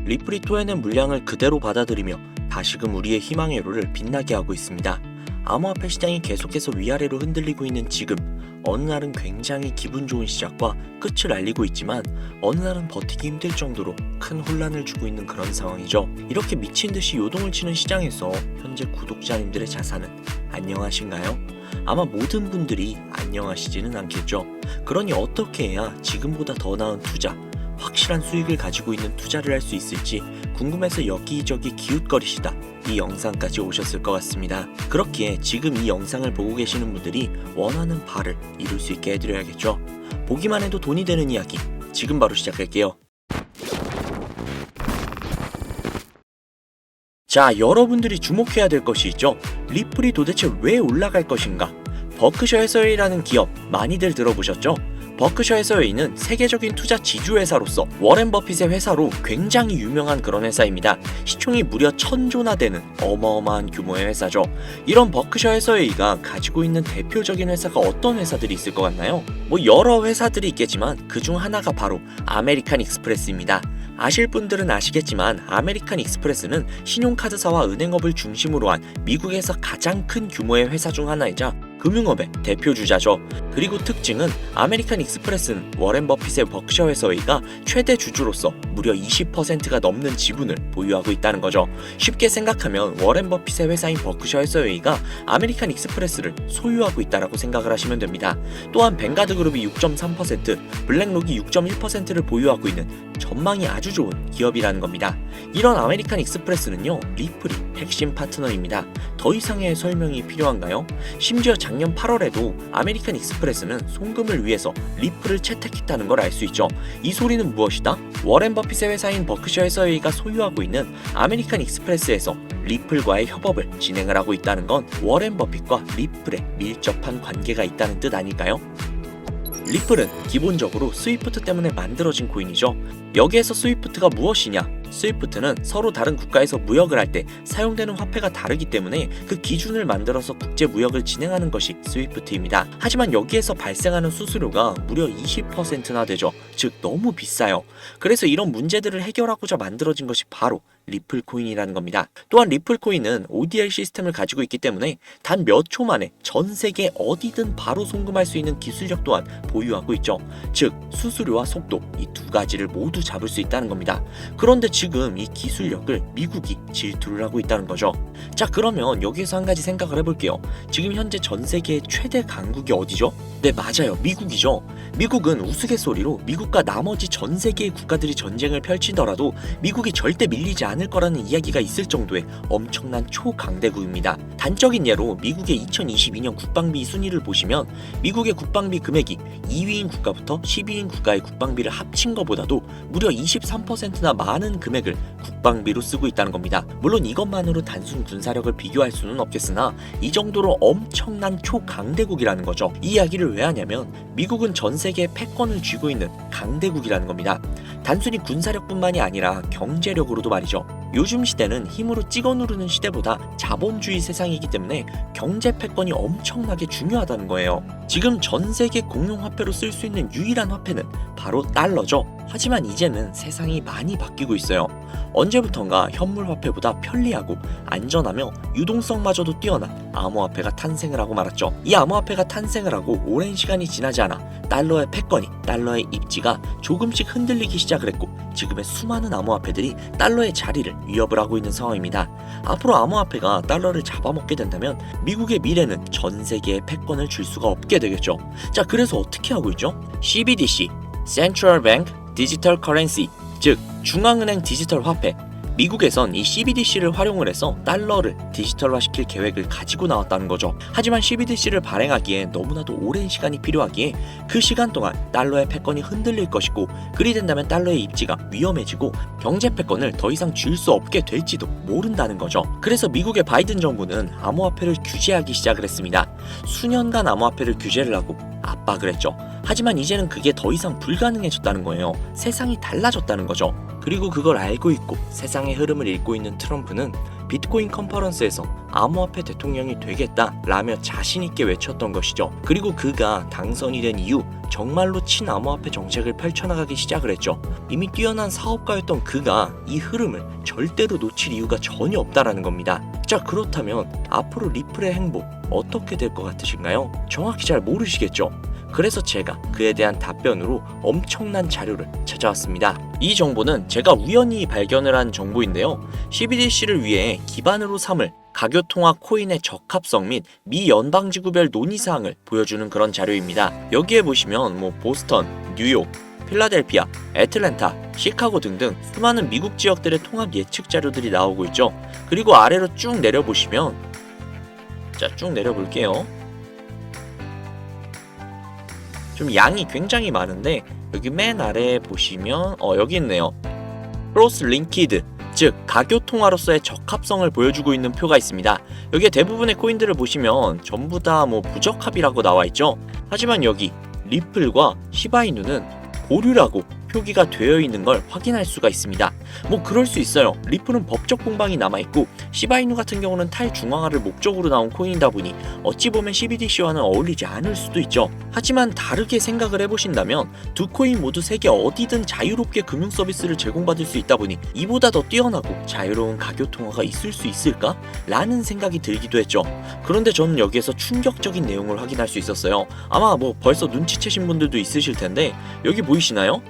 리플이 토해낸 물량을 그대로 받아들이며 다시금 우리의 희망회로를 빛나게 하고 있습니다. 암호화폐 시장이 계속해서 위아래로 흔들리고 있는 지금, 어느 날은 굉장히 기분 좋은 시작과 끝을 알리고 있지만 어느 날은 버티기 힘들 정도로 큰 혼란을 주고 있는 그런 상황이죠. 이렇게 미친 듯이 요동을 치는 시장에서 현재 구독자님들의 자산은 안녕하신가요? 아마 모든 분들이 안녕하시지는 않겠죠. 그러니 어떻게 해야 지금보다 더 나은 투자, 확실한 수익을 가지고 있는 투자를 할 수 있을지 궁금해서 여기저기 기웃거리시다 이 영상까지 오셨을 것 같습니다. 그렇기에 지금 이 영상을 보고 계시는 분들이 원하는 바를 이룰 수 있게 해드려야겠죠. 보기만 해도 돈이 되는 이야기, 지금 바로 시작할게요. 자, 여러분들이 주목해야 될 것이 있죠. 리플이 도대체 왜 올라갈 것인가? 버크셔 해서웨이라는 기업 많이들 들어보셨죠? 버크셔 해서웨이는 세계적인 투자 지주회사로서 워렌 버핏의 회사로 굉장히 유명한 그런 회사입니다. 시총이 무려 1000조나 되는 어마어마한 규모의 회사죠. 이런 버크셔 해서웨이가 가지고 있는 대표적인 회사가 어떤 회사들이 있을 것 같나요? 여러 회사들이 있겠지만 그중 하나가 바로 아메리칸 익스프레스입니다. 아실 분들은 아시겠지만 아메리칸 익스프레스는 신용카드사와 은행업을 중심으로 한 미국에서 가장 큰 규모의 회사 중 하나이자 금융업의 대표주자죠. 그리고 특징은 아메리칸 익스프레스는 워렌 버핏의 버크셔 해서웨이가 최대 주주로서 무려 20%가 넘는 지분을 보유하고 있다는 거죠. 쉽게 생각하면 워렌 버핏의 회사인 버크셔 해서웨이가 아메리칸 익스프레스를 소유하고 있다라고 생각을 하시면 됩니다. 또한 벵가드 그룹이 6.3%, 블랙록이 6.1%를 보유하고 있는 전망이 아주 좋은 기업이라는 겁니다. 이런 아메리칸 익스프레스는요, 리플이 핵심 파트너입니다. 더 이상의 설명이 필요한가요? 심지어 작년 8월에도 아메리칸 익스프레스는 송금을 위해서 리플을 채택했다는 걸 알 수 있죠. 이 소리는 무엇이다? 워렌 버핏의 회사인 버크셔 해서웨이가 소유하고 있는 아메리칸 익스프레스에서 리플과의 협업을 진행을 하고 있다는 건 워렌 버핏과 리플의 밀접한 관계가 있다는 뜻 아닐까요? 리플은 기본적으로 스위프트 때문에 만들어진 코인이죠. 여기에서 스위프트가 무엇이냐? 스위프트는 서로 다른 국가에서 무역을 할 때 사용되는 화폐가 다르기 때문에 그 기준을 만들어서 국제 무역을 진행하는 것이 스위프트입니다. 하지만 여기에서 발생하는 수수료가 무려 20%나 되죠. 즉 너무 비싸요. 그래서 이런 문제들을 해결하고자 만들어진 것이 바로 리플 코인이라는 겁니다. 또한 리플 코인은 ODR 시스템을 가지고 있기 때문에 단 몇 초 만에 전 세계 어디든 바로 송금할 수 있는 기술력 또한 보유하고 있죠. 즉 수수료와 속도, 이 두 가지를 모두 잡을 수 있다는 겁니다. 그런데 지금 이 기술력을 미국이 질투를 하고 있다는 거죠. 자, 그러면 여기에서 한 가지 생각을 해볼게요. 지금 현재 전 세계의 최대 강국이 어디죠? 네, 맞아요. 미국이죠. 미국은 우스갯소리로 미국과 나머지 전 세계의 국가들이 전쟁을 펼치더라도 미국이 절대 밀리지 않을 거라는 이야기가 있을 정도의 엄청난 초강대국입니다. 단적인 예로 미국의 2022년 국방비 순위를 보시면 미국의 국방비 금액이 2위인 국가부터 10위인 국가의 국방비를 합친 것보다도 무려 23%나 많은 금액을 국방비로 쓰고 있다는 겁니다. 물론 이것만으로 단순 군사력을 비교할 수는 없겠으나 이 정도로 엄청난 초강대국이라는 거죠. 이 이야기를 왜 하냐면 미국은 전 세계의 패권을 쥐고 있는 강대국이라는 겁니다. 단순히 군사력뿐만이 아니라 경제력으로도 말이죠. 요즘 시대는 힘으로 찍어 누르는 시대보다 자본주의 세상이기 때문에 경제 패권이 엄청나게 중요하다는 거예요. 지금 전 세계 공용 화폐로 쓸 수 있는 유일한 화폐는 바로 달러죠. 하지만 이제는 세상이 많이 바뀌고 있어요. 언제부턴가 현물 화폐보다 편리하고 안전하며 유동성마저도 뛰어난 암호화폐가 탄생을 하고 말았죠. 이 암호화폐가 탄생을 하고 오랜 시간이 지나지 않아 달러의 패권이, 달러의 입지가 조금씩 흔들리기 시작을 했고 지금의 수많은 암호화폐들이 달러의 자리를 위협을 하고 있는 상황입니다. 앞으로 암호화폐가 달러를 잡아먹게 된다면 미국의 미래는 전 세계에 패권을 줄 수가 없게 되겠죠. 자, 그래서 어떻게 하고 있죠? CBDC, Central Bank Digital Currency, 즉 중앙은행 디지털 화폐. 미국에선 이 CBDC를 활용을 해서 달러를 디지털화시킬 계획을 가지고 나왔다는 거죠. 하지만 CBDC를 발행하기에 너무나도 오랜 시간이 필요하기에 그 시간 동안 달러의 패권이 흔들릴 것이고 그리 된다면 달러의 입지가 위험해지고 경제 패권을 더 이상 줄 수 없게 될지도 모른다는 거죠. 그래서 미국의 바이든 정부는 암호화폐를 규제하기 시작을 했습니다. 수년간 암호화폐를 규제를 하고 압박을 했죠. 하지만 이제는 그게 더 이상 불가능해졌다는 거예요. 세상이 달라졌다는 거죠. 그리고 그걸 알고 있고 세상의 흐름을 읽고 있는 트럼프는 비트코인 컨퍼런스에서 암호화폐 대통령이 되겠다라며 자신있게 외쳤던 것이죠. 그리고 그가 당선이 된 이후 정말로 친암호화폐 정책을 펼쳐나가기 시작을 했죠. 이미 뛰어난 사업가였던 그가 이 흐름을 절대로 놓칠 이유가 전혀 없다라는 겁니다. 자, 그렇다면 앞으로 리플의 행보 어떻게 될 것 같으신가요? 정확히 잘 모르시겠죠? 그래서 제가 그에 대한 답변으로 엄청난 자료를 찾아왔습니다. 이 정보는 제가 우연히 발견을 한 정보인데요. CBDC를 위해 기반으로 삼을 가교통화 코인의 적합성 및 미 연방지구별 논의사항을 보여주는 그런 자료입니다. 여기에 보시면 보스턴, 뉴욕, 필라델피아, 애틀랜타, 시카고 등등 수많은 미국 지역들의 통합 예측 자료들이 나오고 있죠. 그리고 아래로 쭉 내려보시면, 자, 쭉 내려볼게요. 좀 양이 굉장히 많은데 여기 맨 아래에 보시면 여기 있네요. 크로스 링키드, 즉 가교통화로서의 적합성을 보여주고 있는 표가 있습니다. 여기에 대부분의 코인들을 보시면 전부 다 부적합이라고 나와 있죠. 하지만 여기 리플과 시바이누는 보류라고 표기가 되어 있는 걸 확인할 수가 있습니다. 그럴 수 있어요. 리플은 법적 공방이 남아있고 시바이누 같은 경우는 탈중앙화를 목적으로 나온 코인이다 보니 어찌 보면 CBDC와는 어울리지 않을 수도 있죠. 하지만 다르게 생각을 해보신다면 두 코인 모두 세계 어디든 자유롭게 금융 서비스를 제공받을 수 있다 보니 이보다 더 뛰어나고 자유로운 가교통화가 있을 수 있을까? 라는 생각이 들기도 했죠. 그런데 저는 여기에서 충격적인 내용을 확인할 수 있었어요. 아마 벌써 눈치채신 분들도 있으실 텐데 여기 보이시나요?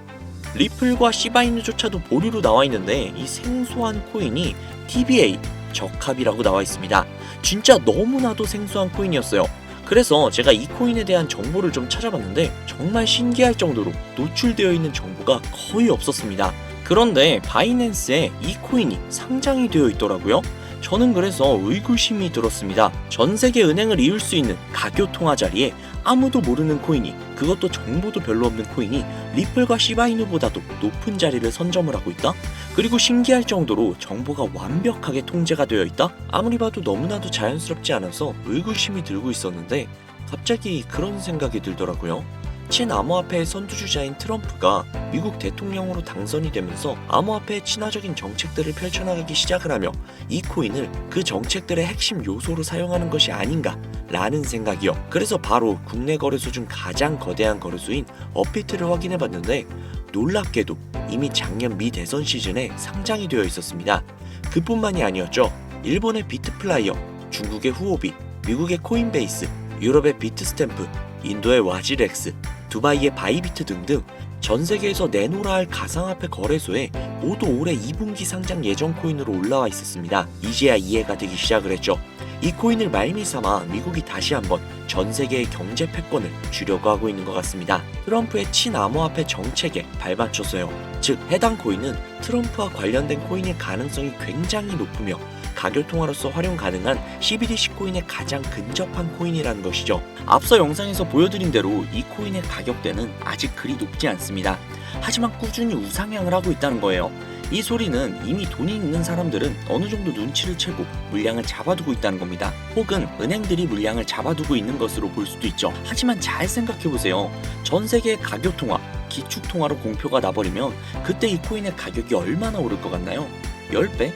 리플과 시바이누조차도 보류로 나와 있는데 이 생소한 코인이 TBA 적합이라고 나와 있습니다. 진짜 너무나도 생소한 코인이었어요. 그래서 제가 이 코인에 대한 정보를 좀 찾아봤는데 정말 신기할 정도로 노출되어 있는 정보가 거의 없었습니다. 그런데 바이낸스에 이 코인이 상장이 되어 있더라고요. 저는 그래서 의구심이 들었습니다. 전 세계 은행을 이을 수 있는 가교통화 자리에 아무도 모르는 코인이, 그것도 정보도 별로 없는 코인이 리플과 시바이누보다도 높은 자리를 선점을 하고 있다? 그리고 신기할 정도로 정보가 완벽하게 통제가 되어 있다? 아무리 봐도 너무나도 자연스럽지 않아서 의구심이 들고 있었는데 갑자기 그런 생각이 들더라고요. 친암호화폐의 선두주자인 트럼프가 미국 대통령으로 당선이 되면서 암호화폐의 친화적인 정책들을 펼쳐나가기 시작을 하며 이 코인을 그 정책들의 핵심 요소로 사용하는 것이 아닌가 라는 생각이요. 그래서 바로 국내 거래소 중 가장 거대한 거래소인 업비트를 확인해봤는데 놀랍게도 이미 작년 미 대선 시즌에 상장이 되어 있었습니다. 그뿐만이 아니었죠. 일본의 비트플라이어, 중국의 후오비, 미국의 코인베이스, 유럽의 비트스탬프, 인도의 와지렉스, 두바이의 바이비트 등등 전 세계에서 내놓으라 할 가상화폐 거래소에 모두 올해 2분기 상장 예정 코인으로 올라와 있었습니다. 이제야 이해가 되기 시작을 했죠. 이 코인을 말미삼아 미국이 다시 한번 전 세계의 경제 패권을 주려고 하고 있는 것 같습니다. 트럼프의 친암호화폐 정책에 발맞춰서요. 즉 해당 코인은 트럼프와 관련된 코인일 가능성이 굉장히 높으며 가교통화로서 활용 가능한 CBDC 코인에 가장 근접한 코인이라는 것이죠. 앞서 영상에서 보여드린 대로 이 코인의 가격대는 아직 그리 높지 않습니다. 하지만 꾸준히 우상향을 하고 있다는 거예요. 이 소리는 이미 돈이 있는 사람들은 어느 정도 눈치를 채고 물량을 잡아두고 있다는 겁니다. 혹은 은행들이 물량을 잡아두고 있는 것으로 볼 수도 있죠. 하지만 잘 생각해보세요. 전 세계의 가교통화, 기축통화로 공표가 나버리면 그때 이 코인의 가격이 얼마나 오를 것 같나요? 10배?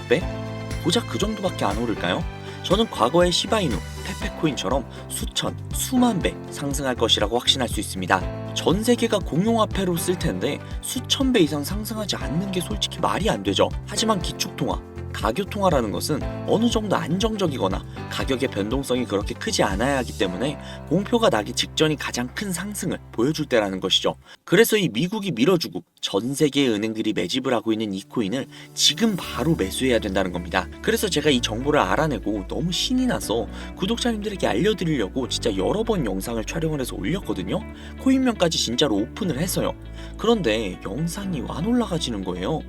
100배? 고작 그 정도밖에 안 오를까요? 저는 과거의 시바이누, 페페코인처럼 수천, 수만 배 상승할 것이라고 확신할 수 있습니다. 전 세계가 공용화폐로 쓸 텐데 수천 배 이상 상승하지 않는 게 솔직히 말이 안 되죠. 하지만 기축통화, 가교통화라는 것은 어느 정도 안정적이거나 가격의 변동성이 그렇게 크지 않아야 하기 때문에 공표가 나기 직전이 가장 큰 상승을 보여줄 때라는 것이죠. 그래서 이 미국이 밀어주고 전 세계의 은행들이 매집을 하고 있는 이 코인을 지금 바로 매수해야 된다는 겁니다. 그래서 제가 이 정보를 알아내고 너무 신이 나서 구독자님들에게 알려드리려고 진짜 여러 번 영상을 촬영을 해서 올렸거든요. 코인명까지 진짜로 오픈을 해서요. 그런데 영상이 안 올라가지는 거예요.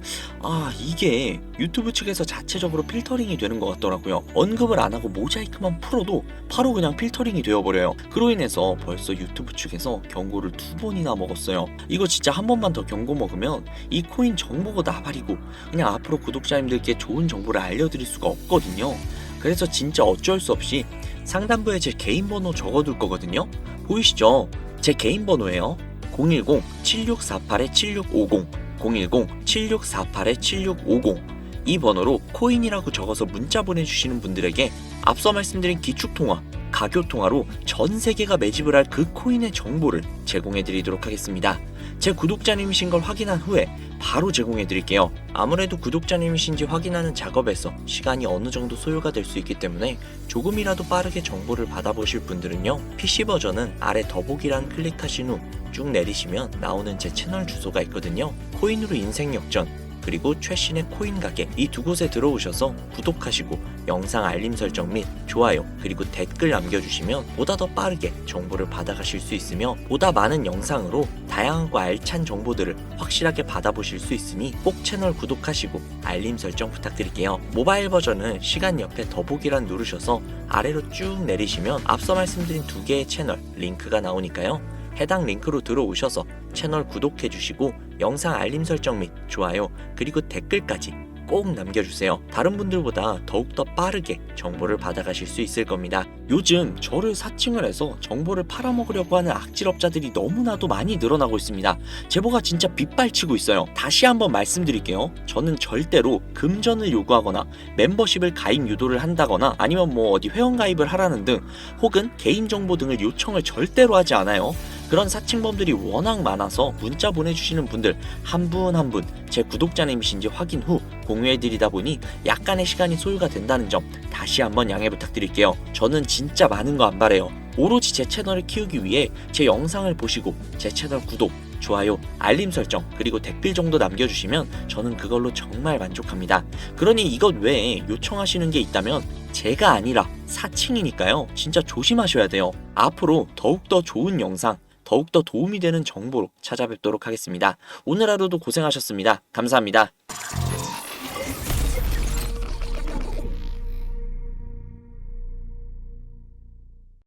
이게 유튜브 측에서 자체적으로 필터링이 되는 것 같더라고요. 언급을 안 하고 모자이크만 풀어도 바로 그냥 필터링이 되어버려요. 그로 인해서 벌써 유튜브 측에서 경고를 2번이나 먹었어요. 이거 진짜 한 번만 더 경고 먹으면 이 코인 정보가 나발이고 그냥 앞으로 구독자님들께 좋은 정보를 알려드릴 수가 없거든요. 그래서 진짜 어쩔 수 없이 상단부에 제 개인 번호 적어둘 거거든요. 보이시죠? 제 개인 번호예요. 010-7648-7650 010-7648-7650 이 번호로 코인이라고 적어서 문자 보내주시는 분들에게 앞서 말씀드린 기축통화, 가교 통화로 전 세계가 매집을 할 그 코인의 정보를 제공해 드리도록 하겠습니다. 제 구독자님이신 걸 확인한 후에 바로 제공해 드릴게요. 아무래도 구독자님이신지 확인하는 작업에서 시간이 어느 정도 소요가 될 수 있기 때문에 조금이라도 빠르게 정보를 받아보실 분들은요, PC 버전은 아래 더보기란 클릭하신 후 쭉 내리시면 나오는 제 채널 주소가 있거든요. 코인으로 인생 역전, 그리고 최신의 코인 가게, 이 두 곳에 들어오셔서 구독하시고 영상 알림 설정 및 좋아요 그리고 댓글 남겨주시면 보다 더 빠르게 정보를 받아가실 수 있으며 보다 많은 영상으로 다양하고 알찬 정보들을 확실하게 받아보실 수 있으니 꼭 채널 구독하시고 알림 설정 부탁드릴게요. 모바일 버전은 시간 옆에 더보기란 누르셔서 아래로 쭉 내리시면 앞서 말씀드린 두 개의 채널 링크가 나오니까요, 해당 링크로 들어오셔서 채널 구독해주시고 영상 알림 설정 및 좋아요 그리고 댓글까지 꼭 남겨주세요. 다른 분들보다 더욱더 빠르게 정보를 받아가실 수 있을 겁니다. 요즘 저를 사칭을 해서 정보를 팔아먹으려고 하는 악질업자들이 너무나도 많이 늘어나고 있습니다. 제보가 진짜 빗발치고 있어요. 다시 한번 말씀드릴게요. 저는 절대로 금전을 요구하거나 멤버십을 가입 유도를 한다거나 아니면 어디 회원가입을 하라는 등 혹은 개인정보 등을 요청을 절대로 하지 않아요. 그런 사칭범들이 워낙 많아서 문자 보내주시는 분들 한 분 한 분 제 구독자님이신지 확인 후 공유해드리다 보니 약간의 시간이 소요가 된다는 점 다시 한번 양해 부탁드릴게요. 저는 진짜 많은 거 안 바래요. 오로지 제 채널을 키우기 위해 제 영상을 보시고 제 채널 구독, 좋아요, 알림 설정 그리고 댓글 정도 남겨주시면 저는 그걸로 정말 만족합니다. 그러니 이것 외에 요청하시는 게 있다면 제가 아니라 사칭이니까요, 진짜 조심하셔야 돼요. 앞으로 더욱더 좋은 영상, 더욱더 도움이 되는 정보로 찾아뵙도록 하겠습니다. 오늘 하루도 고생하셨습니다. 감사합니다.